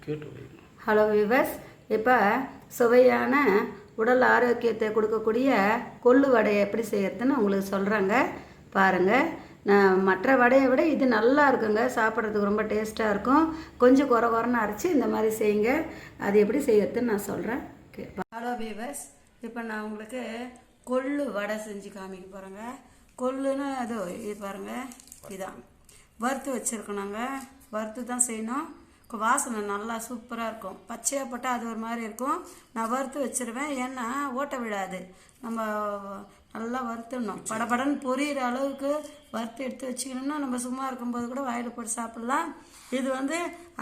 Hello viewers, இப்போ சுவையான உடல் ஆரோக்கியத்தை கொடுக்கக்கூடிய கொள்ளு வடையை எப்படி செய்யறதுன்னு உங்களுக்கு சொல்கிறேங்க. பாருங்கள், நான் மற்ற வடையை விட இது நல்லா இருக்குங்க. சாப்பிட்றதுக்கு ரொம்ப டேஸ்ட்டாக இருக்கும். கொஞ்சம் குறன்னு அரைச்சி இந்த மாதிரி செய்யுங்க. அது எப்படி செய்யறதுன்னு நான் சொல்கிறேன். ஓகே, ஹலோ விவர்ஸ், இப்போ நான் உங்களுக்கு கொள்ளு வடை செஞ்சு காமிக்க போகிறேங்க. கொள்ளுன்னு அது இது பாருங்கள், இதான் வறுத்து வச்சுருக்கோம். வறுத்து தான் செய்யணும். வாசனை நல்லா சூப்பராக இருக்கும். பச்சையாக போட்டால் அது ஒரு மாதிரி இருக்கும். நான் வறுத்து வச்சுருவேன், ஏன்னா ஓட்ட விடாது. நம்ம நல்லா வறுத்துடணும். படபடன்னு பொரியிற அளவுக்கு வறுத்து எடுத்து வச்சுக்கணும்னா நம்ம சும்மா இருக்கும்போது கூட வாயில் போட்டு சாப்பிட்லாம். இது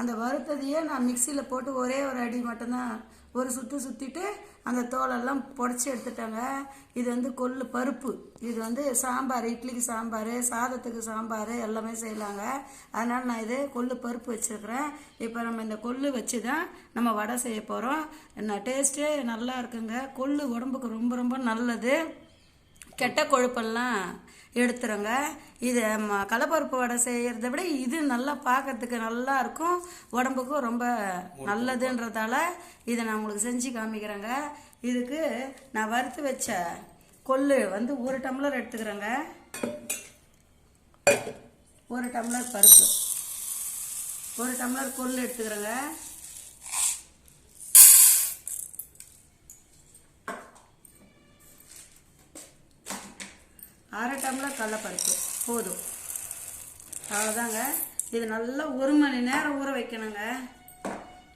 அந்த வறுத்ததையே நான் மிக்சியில் போட்டு ஒரே ஒரு அடி மட்டும்தான் ஒரு சுற்றிட்டு அந்த தோலெல்லாம் புடச்சி எடுத்துட்டாங்க. இது கொள்ளு பருப்பு. இது சாம்பார், இட்லிக்கு சாம்பார், சாதத்துக்கு சாம்பார் எல்லாமே செய்யலாங்க. அதனால் நான் இது கொள்ளு பருப்பு வச்சுருக்கிறேன். இப்போ நம்ம இந்த கொள்ளு வச்சு தான் நம்ம வடை செய்ய போகிறோம். டேஸ்ட்டே நல்லா இருக்குங்க. கொள்ளு உடம்புக்கு ரொம்ப ரொம்ப நல்லது. கெட்ட கொழுப்பெல்லாம் எடுத்துருங்க. இது கடலைப்பருப்பு வடை செய்கிறத விட இது நல்லா பார்க்கறதுக்கு நல்லா இருக்கும், உடம்புக்கும் ரொம்ப நல்லதுன்றதால இதை நான் உங்களுக்கு செஞ்சு காமிக்கிறேங்க. இதுக்கு நான் வறுத்து வச்ச கொள்ளு 1 டம்ளர் எடுத்துக்கிறேங்க. 1 டம்ளர் பருப்பு, 1 டம்ளர் கொள்ளு எடுத்துக்கிறேங்க. அரை டம்ளர் கடலைப்பருப்பு போதும். அவ்வளோதாங்க. இது நல்லா 1 மணி நேரம் ஊற வைக்கணுங்க.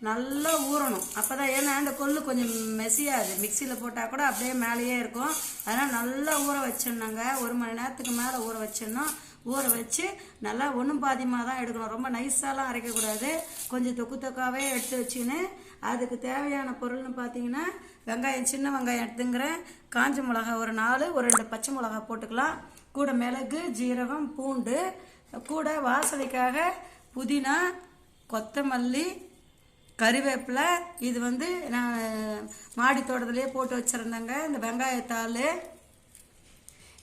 நல்லா ஊறணும். அப்போ தான், ஏன்னா இந்த கொள்ளு கொஞ்சம் மெசியாது. மிக்சியில் போட்டால் கூட அப்படியே மேலேயே இருக்கும். அதனால் நல்லா ஊற வச்சிடணுங்க. 1 மணி நேரத்துக்கு மேலே ஊற வச்சிடணும். ஊற வச்சு நல்லா ஒன்றும் பாதியமாக தான் எடுக்கணும். ரொம்ப நைஸாலாம் அரைக்கக்கூடாது. கொஞ்சம் தொக்காவே எடுத்து வச்சுக்கின்னு அதுக்கு தேவையான பொருள்னு பார்த்தீங்கன்னா, வெங்காயம், சின்ன வெங்காயம் எடுத்துங்கிறேன். காஞ்ச மிளகா ஒரு 4, ஒரு 2 பச்சை மிளகா போட்டுக்கலாம். கூட மிளகு, ஜீரகம், பூண்டு, கூட வாசனைக்காக புதினா, கொத்தமல்லி, கறிவேப்பிலை. இது நான் மாடி தோட்டத்திலே போட்டு வச்சுருந்தேங்க. இந்த வெங்காயத்தாள்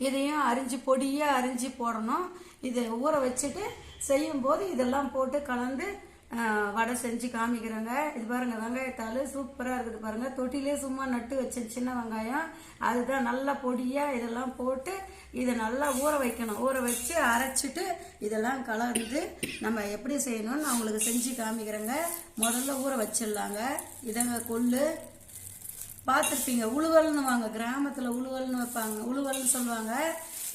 இதையும் அரிஞ்சு பொடியாக அரிஞ்சு போடணும். இதை ஊற வச்சுட்டு செய்யும்போது இதெல்லாம் போட்டு கலந்து வடை செஞ்சு காமிக்கிறேங்க. இது பாருங்கள், வெங்காயத்தாள் சூப்பராக இருக்குது பாருங்கள். தொட்டிலே சும்மா நட்டு வச்ச சின்ன வெங்காயம், அதுதான் நல்லா பொடியாக இதெல்லாம் போட்டு இதை நல்லா ஊற வைக்கணும். ஊற வச்சு அரைச்சிட்டு இதெல்லாம் கலந்து நம்ம எப்படி செய்யணும்னு நான் உங்களுக்கு செஞ்சு காமிக்கிறேங்க. முதல்ல ஊற வச்சிடலாங்க. இதங்க கொள்ளு பார்த்துருப்பீங்க, உழுவல்னு வாங்க, கிராமத்தில் உழுவல்னு வைப்பாங்க, உழுவல்னு சொல்லுவாங்க.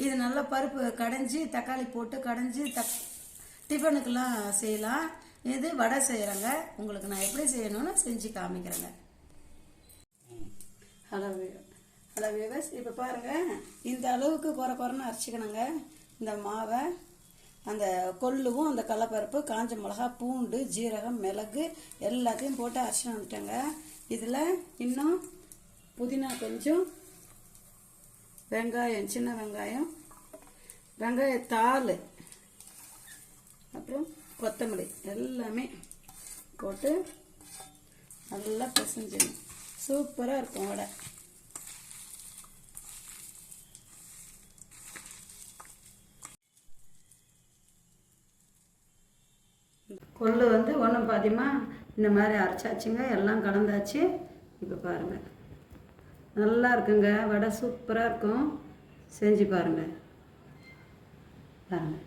இது நல்லா பருப்பு கடைஞ்சி தக்காளி போட்டு கடைஞ்சி டிஃபனுக்கெல்லாம் செய்யலாம். இது வடை செய்கிறேங்க. உங்களுக்கு நான் எப்படி செய்யணும்னு செஞ்சு காமிக்கிறேங்க. ஹலோ விவர்ஸ், இப்போ பாருங்கள், இந்த அளவுக்கு குறன்னு அரைச்சிக்கணுங்க. இந்த மாவை அந்த கொள்ளுவும் அந்த கடலைப்பருப்பு, காஞ்ச மிளகா, பூண்டு, ஜீரகம், மிளகு எல்லாத்தையும் போட்டு அரைச்சி வந்துட்டேங்க. இதில் இன்னும் புதினா கொஞ்சம், வெங்காயம், சின்ன வெங்காயம், வெங்காயத்தாள், அப்புறம் கொத்தமல்லி எல்லாமே போட்டு நல்லா பிசைஞ்சிடணும். சூப்பராக இருக்கும் வடை. கொள்ளு ஒன்றும் பாதியமாக இந்த மாதிரி அரைச்சாச்சுங்க. எல்லாம் கலந்தாச்சு. இப்போ பாருங்கள், நல்லா இருக்குங்க. வடை சூப்பராக இருக்கும். செஞ்சு பாருங்கள். பாருங்கள்,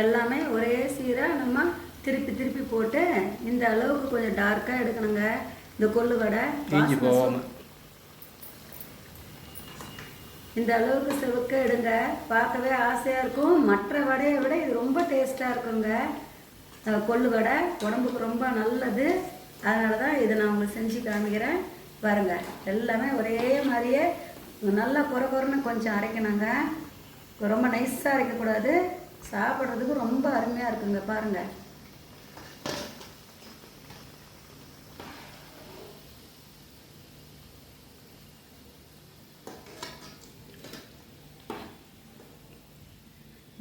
எல்லாமே ஒரே சீராக நம்ம திருப்பி திருப்பி போட்டு இந்த அளவுக்கு கொஞ்சம் டார்க்காக எடுக்கணுங்க. இந்த கொள்ளு வடை இந்த அளவுக்கு செவக்க எடுங்க. பார்க்கவே ஆசையாக இருக்கும். மற்ற வடையை விட இது ரொம்ப டேஸ்ட்டாக இருக்குங்க. கொள்ளு வடை உடம்புக்கு ரொம்ப நல்லது. அதனால தான் இதை நான் உங்களுக்கு செஞ்சு காமிக்கிறேன் பாருங்கள். எல்லாமே ஒரே மாதிரியே நல்லா குறைன்னு கொஞ்சம் அரைக்கணுங்க. ரொம்ப நைஸாக அரைக்கக்கூடாது. சாப்பிட்றதுக்கு ரொம்ப அருமையாக இருக்குங்க பாருங்கள்.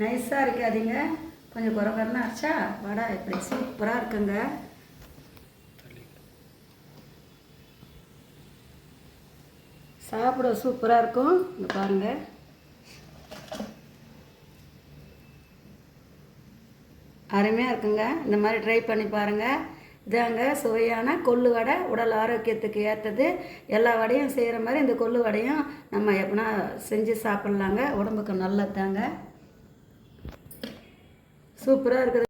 நைஸாக அரைக்காதீங்க, கொஞ்சம் குறைன்னு அரைச்சா வடை இப்படி சூப்பராக இருக்குங்க. சாப்பிட சூப்பராக இருக்கும். இங்கே பாருங்கள். அருமையாக இருக்குங்க. இந்த மாதிரி ட்ரை பண்ணி பாருங்கள். இதாங்க சுவையான கொள்ளு வடை, உடல் ஆரோக்கியத்துக்கு ஏற்றது. எல்லா வடையும் செய்கிற மாதிரி இந்த கொள்ளு வடையும் நம்ம எப்படின்னா செஞ்சு சாப்பிட்லாங்க. உடம்புக்கு நல்லது தாங்க. சூப்பராக இருக்குது.